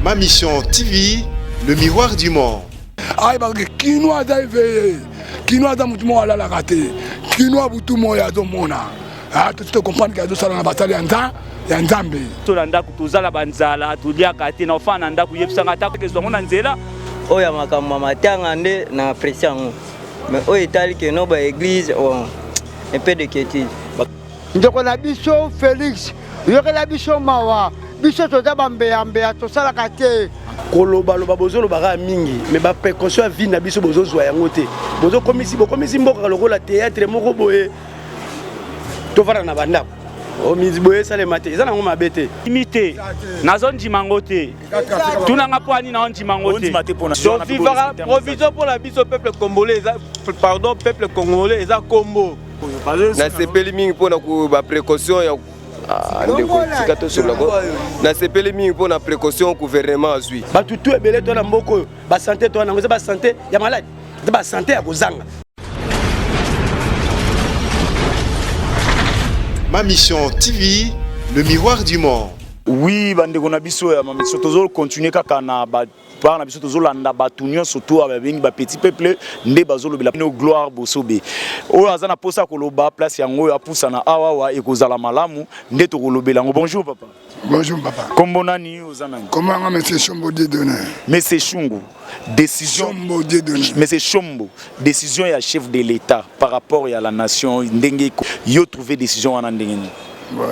Ma mission TV, le miroir du monde. Aïe, parce que Kinois a éveillé, Kinois a moutumon à la raté, Kinois boutumon ya domona. Ah, tu te comprends qu'il y a deux salons à la bataille ya Nzambe. Tolanda kutuzala banzala, tulia kati na ofana nda kuyebisanga ta ke zongo na nzela. Oya makambo matanga nde na pression. Mais oyo etali ke no ba église un peu de quiétude. Ndeko na biso Félix, yokela biso mawa, biso toza bambeya tosala kate. Koloba loba bozolo baka mingi, mais ba précaution à vie na biso bozo zwa yango te. Bozo komisi mboka lokola théâtre moko boye. To vara na bandako. O miziboye sale mate, eza nango mabete. Imité. Nazo ndimango te. Tunanga poani na ndimango te. So vivara provision pour la biso peuple congolais, pardon, peuple congolais, eza combo. Na sepeli mingi pona ku ba précaution ya ndeko tikato sur lako. Na sepeli mingi pona précaution gouvernement azui. Ba tutu ebele to na mboko, ba santé to na ngoza ba santé ya malade. Ba santé ya kozanga. Ma mission TV, le miroir du monde. Oui, bande ko na biso ya ma mission tozolo continuer kaka na ba par na biso tozolo landa batunion surtout avec ba petit peuple nde bazolo bela no gloire bosobe. O azana posa koloba place yango ya pusana awa ekozala malamu nde to kolobela ngo. Bonjour papa. Bonjour papa. Kombo nani ozana? Comment monsieur Chombo Dieudonné? Monsieur Chungu, décision Chombo Dieudonné. Monsieur Chombo, décision ya chef de l'État par rapport à la nation ndenge yo trouver décision wana ndenge. Ouais,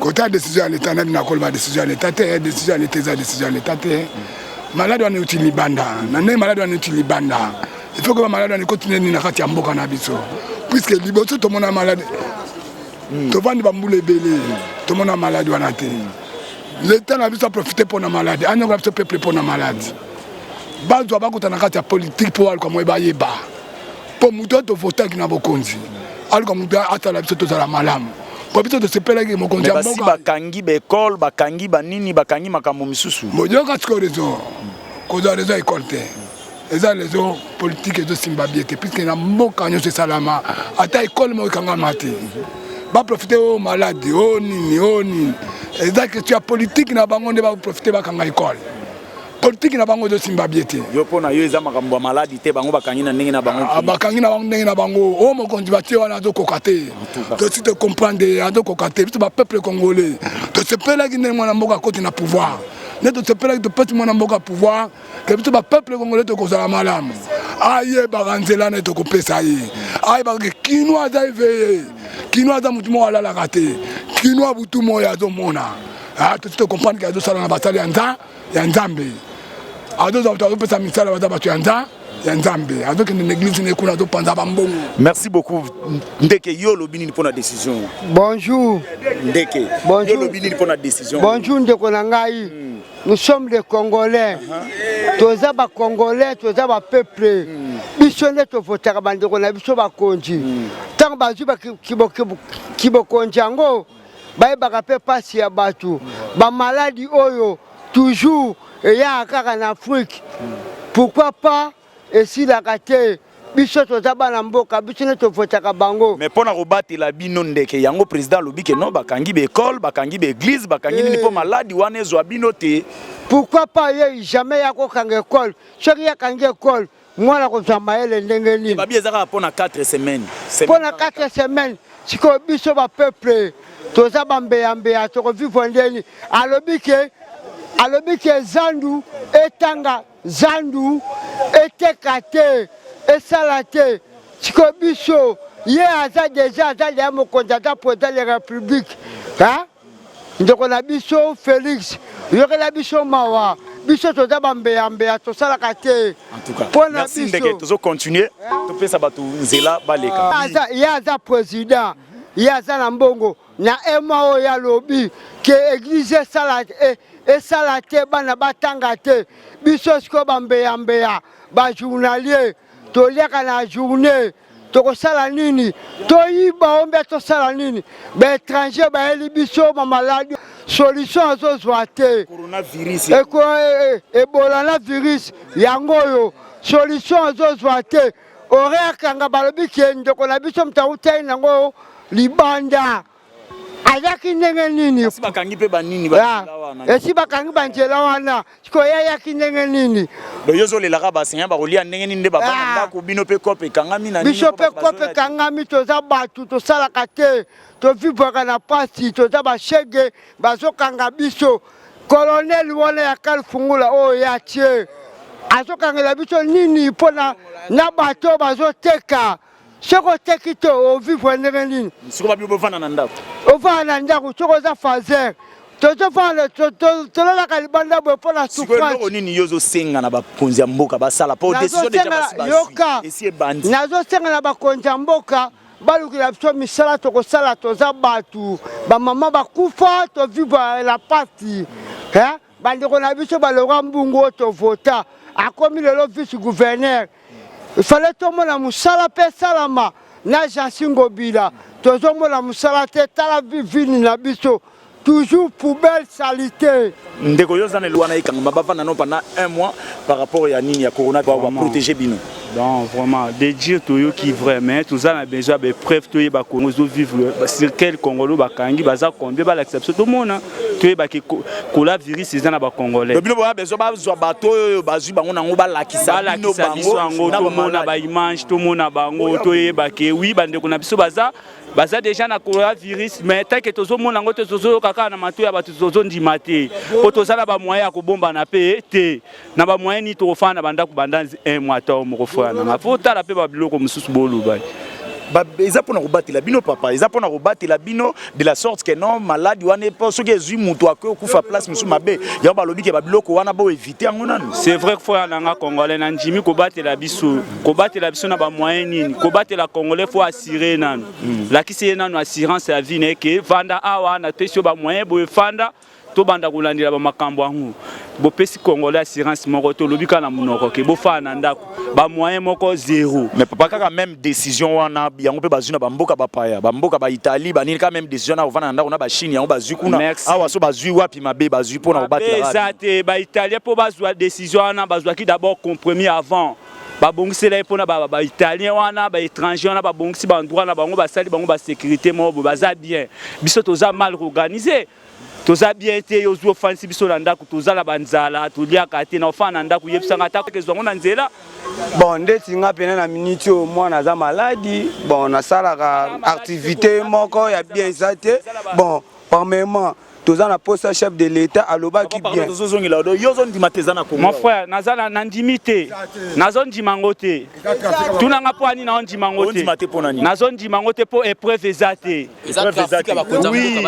côté décision à l'État, n'a pas décision à l'État, décision à l'État, décision à l'État. Malade on est utile banda, nané malade on est utile banda. Il faut que le malade on continue na kati ya mboka na biso. Puisque liboso tout le monde est malade. To vandi bambule belé, tout le monde est malade wana te. L'État n'a pas profiter pour la maladie, on n'a pas peuple pour la maladie. Bazo ba kota na kati ya politique pour al comme ba yeba. Pour muto to voter qui na bokonzi. Al comme muto atala biso to za la malamu. Popito de se pelagi mo konja mboka. Mais bakangi ba école, bakangi ba nini, bakangi makambo misusu. Mojo ka tiko raison. Koza raison école te. Eza raison politique de Simbabiete puisque na mboka nyo se salama ata école mo kanga mate. Ba profiter au malade, oh nini. Eza que tu as politique na bango ne ba profiter ba kanga école. Politique na bango de Simbabiete. Yo pona yo eza makambo ya maladi te bango bakangi na ndenge na bango. Bakangi na bango ndenge na bango. O mo konzi batie wana zo kokate. To si te comprendre ando kokate. Biso ba peuple congolais. To se pela ki ndenge mwana mboka koti na pouvoir. Ne to se pela ki to peti mwana mboka pouvoir. Que biso ba peuple congolais to kozala malamu. Aye baranzela na to kopesa ye. Aye ba ke Kinois a éveillé. Kinois a mutumo ala la raté. Kinois butumo ya zo mona. Ah to si te comprendre qu'il y a deux salons à la bataille ya Nzambe. Merci beaucoup. Ndeke yo lobini pour la décision. Bonjour. Ndeke. Bonjour. Yo lobini pour la décision. Bonjour ndeko na ngai. Nous sommes des Congolais. Toza ba Congolais, toza ba peuple. Biso ne to votaka bandeko na biso ba konji. Tant bazu ba kibo konjango. Ba ba pe pasi ya batu. Ba maladie oyo toujours et y a en Afrique. Pourquoi pas et si la gâté biso toza bana mboka biso ne to votaka bango. Mais pona robati la bino ndeke yango président lobi ke non bakangi be école, bakangi be église, bakangi ni po maladi wana ezwa bino te. Pourquoi pas ye jamais ya ko kanga école. Soki ya kanga école, moi la ko zamaele ndenge nini. Babi ezaka pona 4 semaines. Pona 4 semaines, siko biso ba peuple toza bambeya to ko vivre ndeni. Alobi ke zandu etanga zandu etekate esalate siko biso ye aza déjà aza ya mokonza pour la République hein ndeko na biso Félix yokela biso mawa biso toza bambeya tosala kate en tout cas merci ndeke tozo continuer to pesa batu nzela baleka aza président aza na mbongo na ema o ya lobi ke église salate bana batanga te biso siko bambeya ba journalier to liaka na journée to kosala nini to yiba ombe to sala nini ba étranger ba eli biso ma maladie solution zo zwate coronavirus ebola na virus yango yo solution zo zwate ore akanga balobi ke ndeko na biso mtautai nango libanda ayaki ndenge nini si bakangi pe banini esi bakangi banzela wana siko yayaki ndenge nini yo ozolelaka basenya bakolia ndenge nini nde bavanda ndako bino mpe kope ekangami na biso mpe kope ekangami toza bato tosalaka te tovivwaka na pasi toza bashege bazokanga biso koloneli wana ya kalifungula oyo ya tie azokangela biso nini mpona na bato bazoteka soki oteki te ovivre ndenge nini siko babio bovanda na ndako ovanda na ndako soki oza fazer tololaka libanda boye mpona souffrance nini yo ozosenga na bakonzi ya mboka basala po décision déjà basi ebandi nazosenga na bakonzi ya mboka balukila biso misala tokosala toza bato bamama bakufa tovivre la pasi bandeko na biso balonga mbungu oyo tovota akomi lelo vice gouverneur ifale tomona mosala mpe salama na Jansi Ngobila tozomona mosala te tala vivini na biso toujours poubelle salité. Ndeko yoza ne luana ikanga bavanda no pendant 1 mois par rapport à nini ya corona pour protéger bino. Donc vraiment de dire to yo qui vraiment tout ça a besoin de preuve to yeba Congo vivre sur quel Congolais bakangi baza combien ba l'accepter tout monde to yeba ki kola virus ezana ba Congolais. Bino ba besoin ba zwa bato bazui bango nango ba lakisa bino bango to mona ba image to mona bango to yeba ki oui bande ko na biso baza déjà na coronavirus mais tant que tozo mona ngo tozo kaka na mato ya bato tozo ndimate po tozala ba moyen ya kobomba na pe te na ba moyen ni to fana banda ku banda 1 mois ta mo kofana na fota la pe ba biloko mususu bolu ba eza pona kobatela bino papa eza pona kobatela bino de la sorte que non malade wana pas soki ezui mutu akoyo kufa place musu mabe ya balobi ke ba biloko wana bo éviter yango nanu c'est vrai que fois nanga congolais na ndimi kobatela biso na ba moyen nini kobatela congolais faut assurer nanu la kisi nanu assurance ya vie ne ke vanda awa na tesio ba moyen bo fanda to banda kulandira ba makambo angu bo pesi congolais assurance moko to lobika na munoko ke bo fa na ndako ba moyen moko zéro mais papa kaka même décision wana yango pe bazuna ba mboka ba paya ba mboka ba Italie ba nini ka même décision na ovana na ndako na ba Chine yango bazui kuna awa so bazui wapi mabe bazui pona kobatela exacte ba Italien po bazwa décision wana bazwa ki d'abord compromis avant babongisi la epona ba italien wana ba étranger wana babongisi ba endroit na bango ba sali bango ba sécurité mo baza bien biso toza mal organisé toza bien te yozo fansi biso na ndako toza la banzala toliaka te na ofana ndako yebisanga ta ke zongo na nzela bon ndeti nga pena na minute au moins na za maladie bon na salaka activité moko ya bien zate bon premièrement toza na poste chef de l'état alobaki bien mon frère nazala na ndimité nazondima ngote tunanga poani na ondima ngote nazondima ngote po épreuve ezate oui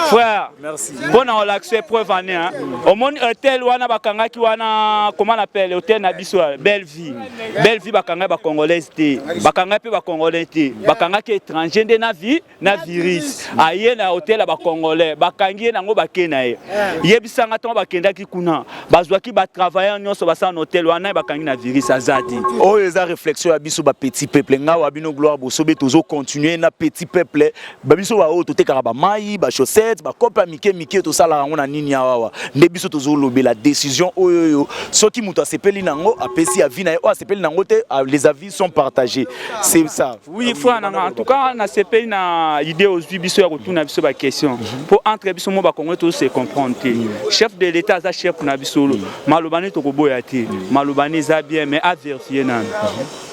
frère merci bon on l'accès épreuve année hein au monde hôtel wana bakangaki wana comment on appelle hôtel na biso belle vie bakanga ba congolaise te bakanga pe ba congolais te bakangaki étranger nde na virus aye na hôtel ba congolais bakangi nango bakena ye yebisanga to bakendaki kuna bazwaki ba travailleurs nyonso basa na hôtel wana bakangi na virus azati oh eza réflexion ya biso ba petit peuple nga wa bino gloire bosobe tozo continuer na petit peuple ba biso wa oto tekaka ba mai ba chaussettes ba kopa mike to sala ngo na nini awa nde biso tozo lobela décision oyo soki muto asepeli nango apesi ya vina o asepeli nango te les avis sont partagés c'est ça oui frère en tout cas na sepeli na idée aujourd'hui biso ya kutuna biso ba question pour entre biso mo ba congolais tous se comprendre chef de l'état za chef na biso malobani to koboya te malobani za bien mais à vérifier nan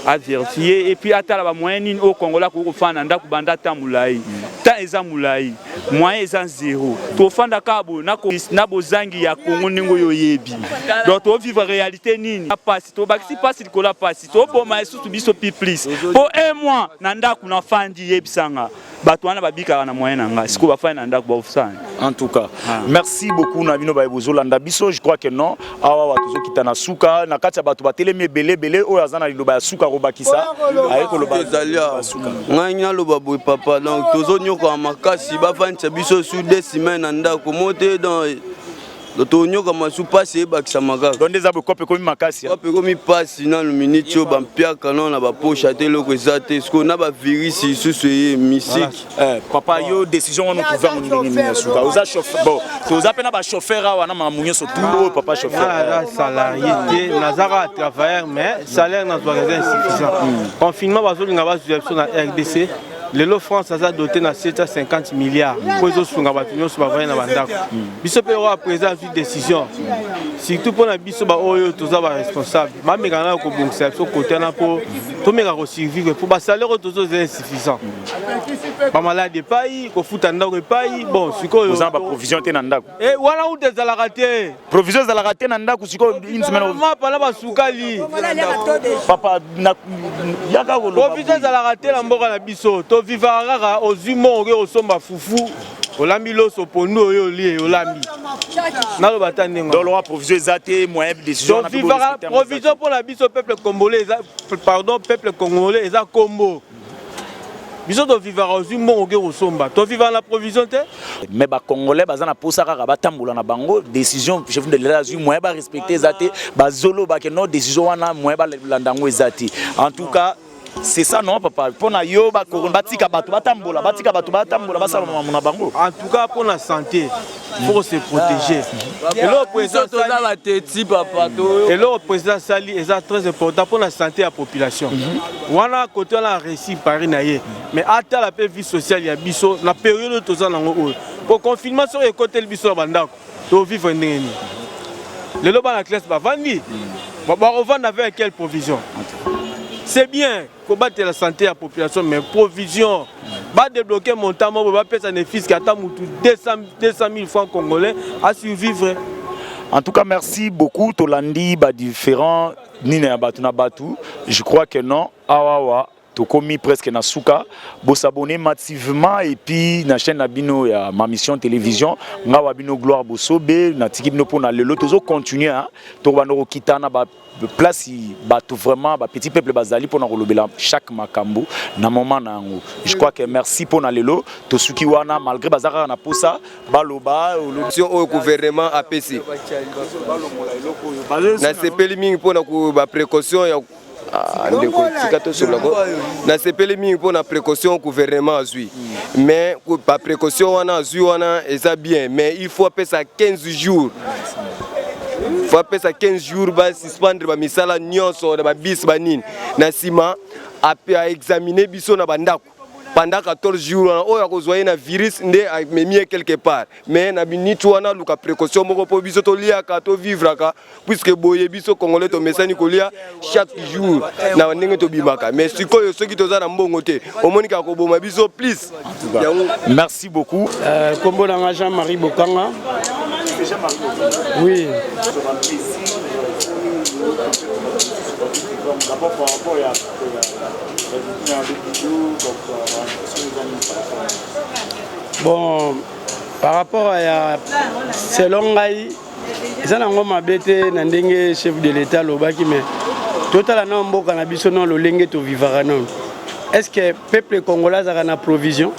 à vérifier et puis atala ba moyen au congolais ko fana ndako banda ta mulai ta eza mulai moyen eza zéro to fanda kabo na bozangi ya Congo ningo yo yebi donc to vivre réalité nini passe to bakisi passe likola passe to boma esusu biso plus pour 1 mois na ndako na fandi yebisanga bato wana babika na moyen nanga siko ba fana ndako ba ofsana en tout cas merci beaucoup na bino ba bozolanda biso je crois que non awa watu kitana suka na kati ya bato batelemi belé oyo azana liloba ya suka robakisa ayeko loba suka nganya loba boy papa donc tozo nyoko makasi ba fanta biso sur 2 semaines ndako moté dans L'automne comme sous passé bakisamaga. Donc des abos copé comme makasi. Copé comme passe dans le minitio bampia canon na ba poche até le resate ce qu'on a ba virus sous ce musique. Papa yo décision on trouver on ni suka. Oza chauffeur bon, oza pena ba chauffeur wana mamunyo so tout papa chauffeur. Là salarié nazara travailleur mais salaire na doit être insuffisant. Confinement bazo linga ba sur na RDC. lelo France a doté na 750 milliards pour les autres bâtiments sur bavaya na bandako biso pe wa président une décision surtout pour na biso ba oyo toza ba responsable ma mekana ko bongisa so côté na po to meka ko survivre pour ba salaire tozo insuffisant ba malade pays ko futa ndako pays bon siko yo ba provision te na ndako wana ou des alakate provision za la raté na ndako siko une semaine ma pala ba sukali papa na yaka ko provision za la raté na mboka na biso to vivre kaka ozimo oke osomba fufu olambi loso pondu oyo lie olambi naloba ta ndenge donc la provision ezate moyen de décision na provision pour la biso peuple congolais pardon peuple congolais eza kombo biso to vivre ozimo oke osomba to vivre la provision te mais ba congolais baza na posa kaka batambola na bango décision chef de l'État azui moyen ba respecter ezate bazolo ba que non décision wana moyen ba landango ezate en tout cas c'est ça non papa pour na yo ba batika bato batambola basala na bango en tout cas pour la santé pour se protéger et le président Sali est très important pour la santé de la population wana côté la réussi Paris na ye mais ata la vie sociale ya biso na période toza nango pour confinement sur côté le biso bandako to vivre ndeni lelo ba la classe ba vandi ba revendre avec quelle provision. C'est bien pour battre la santé de la population, mais provision, va débloquer mon temps, va payer un fisc à 200 000 francs congolais à survivre. En tout cas, merci beaucoup. Tolandi, différents, Nina Batuna Batu. Je crois que non. Awawa. Tokomi presque na souka, bo s'abonner massivement et puis na chaîne Nabino ya ma mission télévision, nga wabino gloire bo sobe na tiki bino pona lelo tozo continuer hein, to banoro kitana ba place ba tout vraiment ba petit peuple bazali pona kolobela chaque makambo na moment na ngo. Je crois que merci pona lelo to suki wana malgré bazaka na posa baloba l'option au gouvernement APC. Na sepeli mingi pona ku ba précaution ya na sepeli mingi pour la précaution gouvernement azui mais pas précaution wana azui wana eza bien mais il faut appeler ça 15 jours faut appeler ça 15 jours ba suspendre ba misala nyonso ba bis banine na sima a examiner biso na bandako pendant 14 jours on a besoin d'un virus ndé mis quelque part mais na biniti wana luka précaution moko po biso to lia ka to vivre ka puisque boye biso congolais to mesani ko lia chaque jour na ndenge to bimaka mais sikoyo soki to za na mbongo te omonika ko boma biso please. Merci beaucoup. Kombo na Jean-Marie Bokanga. Oui. Bon, par rapport à selon Gaï, ça n'a pas m'abêté n'andenge chef de l'État lobaki mais total na mboka na biso non lo lenge to vivara non. Est-ce que peuple congolais a na provision?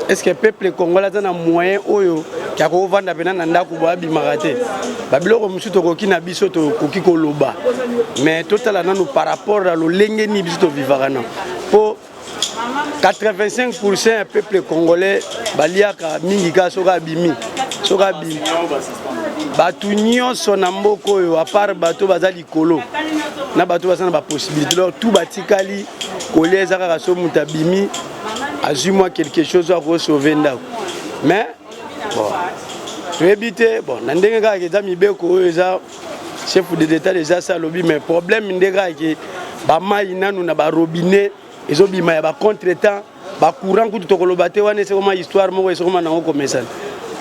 Est-ce que peuple congolais a na moyen oyo qui a ko vanda pena na ndako ba bimarate? Babiloko musu to koki na biso to koki ko loba. Mais total na nous par rapport à lo lenge ni biso to vivara non. Pour 85% du peuple congolais baliaka mingi ka soka bimi soka bimi batu nyonso na mboko oyo à part bato baza likolo na bato baza na ba possibilité donc tout batikali koleza kaka so muta bimi azui moi quelque chose à sauver ndako mais bon éviter bon na ndenge kaka eza mibeko oyo eza chef de l'État déjà ça lobi mais problème ndeka ke ba mai nanu na ba robinet ils ont dit mais ba contretemps ba courant kutu tokoloba te wana c'est comment histoire moko c'est comment nango komesana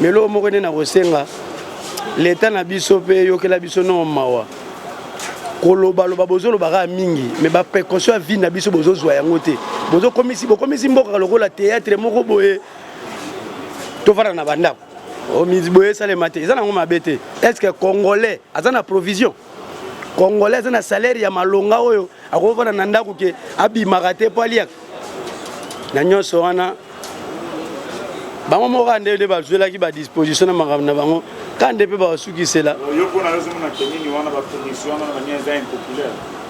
mais lo moko ne na kosenga l'état na biso pe yokela biso no mawa koloba loba bozolo baka mingi mais ba précaution vie na biso bozo zwa yango te bozo komisi mboka lokola théâtre moko boye to fara na bandako o mizi boye sale maté ça nango mabete est-ce que congolais azana provision congolais azana salaire ya malonga oyo akovana na ndako ke abimaka te po aliaka na nyonso wana bango moko ande nde bazwelaki badisposition na makambo na bango kande mpe basukisela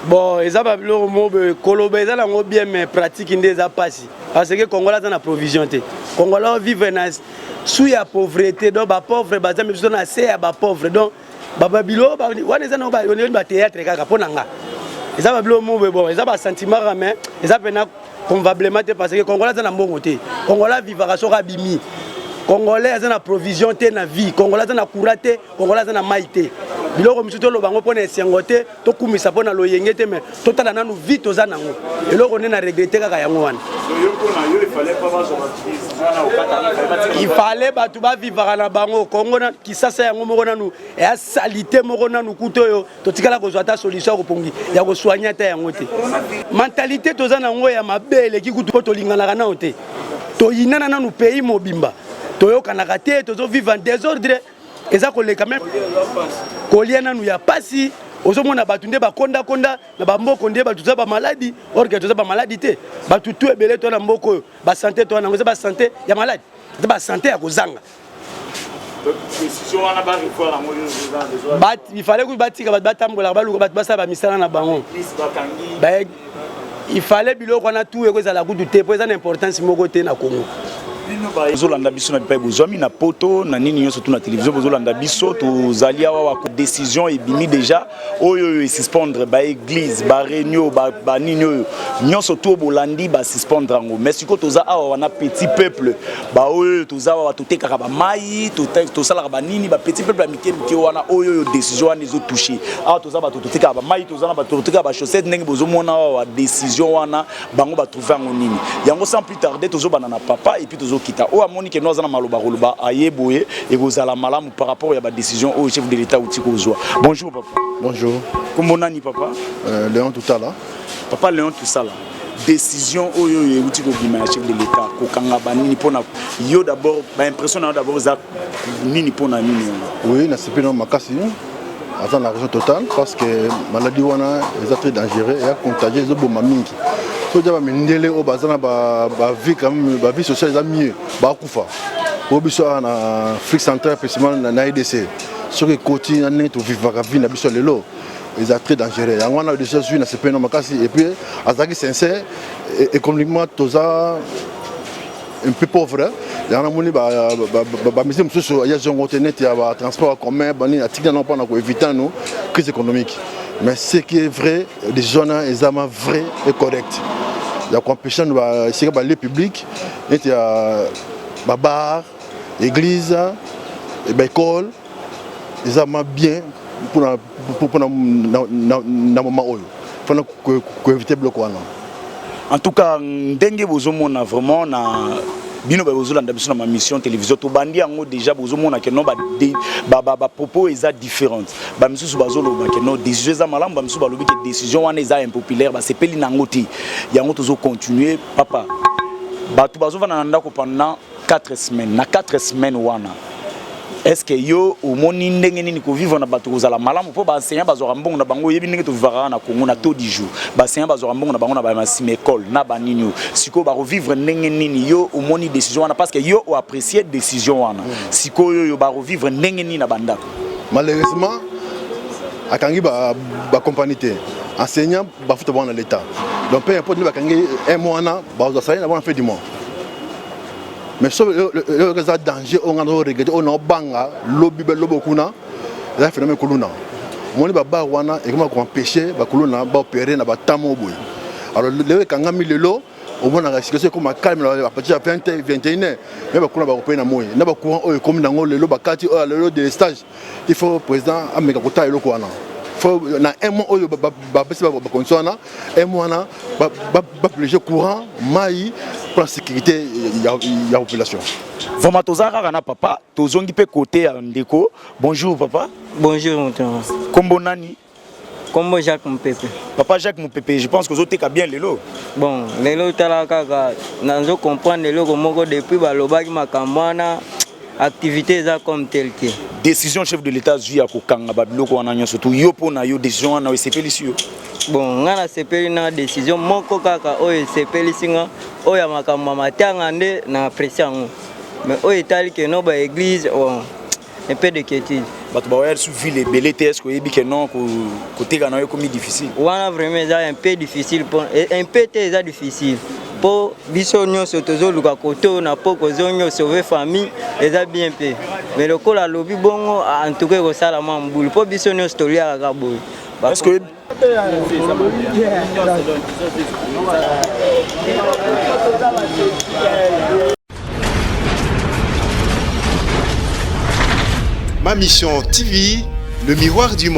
bon eza babiloko mo koloba eza nango bien mais pratique nde eza pasi parce que congolais aza na provision te congolais ovivre na sous ya pauvreté donc bapauvre baza me biso na se ya bapauvre donc bababilo wana eza nango batéâtre kaka mpo na nga eza babilo mo bon eza basentiment mais eza pena convenablement parce que Congolais sont dans bon côté. Congolais vivra sur abimi. Congolais sont dans provision te na vie. Congolais sont dans courate, Congolais sont dans maïté. Biloko misuto lo bango pona esengote to kumisa pona lo yengete mais totala nanu vite oza nango. Eloko ne na regretter kaka yango wana. Il fallait batu ba vivre na bango Congo na kisasa yango moko nanu e a salité moko nanu kuto yo to tikala ko zwata solution ko pongi ya ko soigner ta yango te. Mentalité toza nango ya mabele ki kutu to lingana na ote. To yinana nanu pays mobimba. To yo kanaka te to vivre en désordre. Eza ko le quand même koliana nous ya pasi ozomona batu nde bakonda na bamboko nde batu za ba maladie or que to za ba maladie te batu tout ebele to na mboko ba santé to na ba santé ya maladie ba santé ya kozanga il fallait que batika batambola baluka bat basa ba misala na bango il fallait biloko na tout eko za la kudu te po eza importance moko te na Congo. Bozolanda biso na bipai bozwami na poto na nini nyonso tu na télévision bozolanda biso tozali awa wa décision ebimi déjà oyo suspendre ba église ba réunion ba nini oyo nyonso tu bolandi ba suspendre ngo mais siko toza awa wana petit peuple ba oyo toza awa totekaka ba mai tosalaka ba nini ba petit peuple amitié wana oyo décision wana ezo toucher awa toza ba totekaka ba mai toza na ba totekaka ba chaussette ndenge bozomona awa décision wana bango ba trouver ngo nini yango sans plus tarder tozobana na papa et puis kita o amoni ke noza na maloba koloba ayeboye et gozala malamu par rapport ya ba décision au chef de l'état outi kozwa. Bonjour papa. Bonjour. Comment nani papa? Léon Toutala. Papa Léon Toutala. Décision oyo outi ko bima chef de l'état ko kanga ba nini pona yo d'abord ba impression d'abord za nini pona nini. Oui, na sepino makasi. Dans la région totale parce que maladie wana est très dangereuse et contagieuse bo mamingi. So jaba mindele o bazana ba vie quand même ba vie sociale est mieux ba kufa. O biso na Afrique centrale spécialement na IDC. Sur que côté na neto vivre vie na biso lelo est très dangereux. En wana déjà suis na sepeno makasi et puis azaki sincère économiquement toza un peu pauvre. Il y a des choses qui sont internet, il y a transport en commun, il y a des gens qui éviter la crise économique. Mais ce qui est vrai, les zones sont vraies et correctes. Il y a compétition dans les publics, il y a des bars, des églises, des écoles. Ils sont bien pour le moment où il faut éviter le bloc. En tout cas, dengue bozomona vraiment na bino ba bozolanda biso na ma mission télévision to bandi yango déjà bozomona ke no ba propos eza différentes ba misusu bazoloba ke no décision za malamu ba misusu balobi ke décision wana eza impopulaire ba sepeli nango ti yango tozo continuer papa ba tu bazovana na ndako pendant 4 semaines na 4 semaines wana. Est-ce que yo au moni ndenge nini ko vivre na bato kozala malamu po ba enseignant bazora mbongo na bango yebi ndenge to vivra na Congo na taux du jour ba enseignant bazora mbongo na bango na ba masime école na ba nini siko ba revivre ndenge nini yo au moni décision wana parce que yo o apprécier décision wana siko yo ba revivre ndenge nini na bandako. Malheureusement akangi ba companité enseignant ba futa bona l'état donc peu importe ba kangi un mois na ba za na ba fait du mois. Mais sauf le danger, on a regretté, on a banga, lobby, lobokuna, il a fait le colonna. Mon baba wana et comment empêcher, ba colonna, ba opérer na ba tamoboy. Alors le kangami lelo, au moins la situation comme calme à partir de 20 21 mais ba colonna ba opérer na moy. Na ba courant o comme nango lelo ba kati o lelo de stage. Il faut président ameka kota eloko wana. Faut na un mois oyo ba pesi ba condition na un mois na ba pléger courant mai pour la sécurité de la population. Vraiment tozara kana papa tozongi pe côté ya ndeko. Bonjour papa. Bonjour mon père. Kombo nani? Kombo Jacques Mpepe. Papa Jacques Mpepe, je pense que vous êtes bien lelo. Bon, lelo tala kaka nazo comprendre lelo komoko depuis balobaki makambana activité za comme tel que décision chef de l'état zui akokanga babiloko wana nyonso to yo pona yo décision wana esepeli si yo. Bon ngana sepeli na décision moko kaka oyo sepeli singa oyo makambo matanga nde na pression mais oyo tali que no ba église un peu de quiétude bato ba su ville belé est-ce que yebi que non côté kana yo comme difficile wana vraiment ça un peu difficile pour un peu très difficile pour biso nyonso tozoluka koto na poko zonyo sauver famille eza bien peu mais le kola lobi bongo en tout cas ko sala mambulu pour biso nyonso tolia ka boy est-ce que Ma mission TV, le miroir du monde.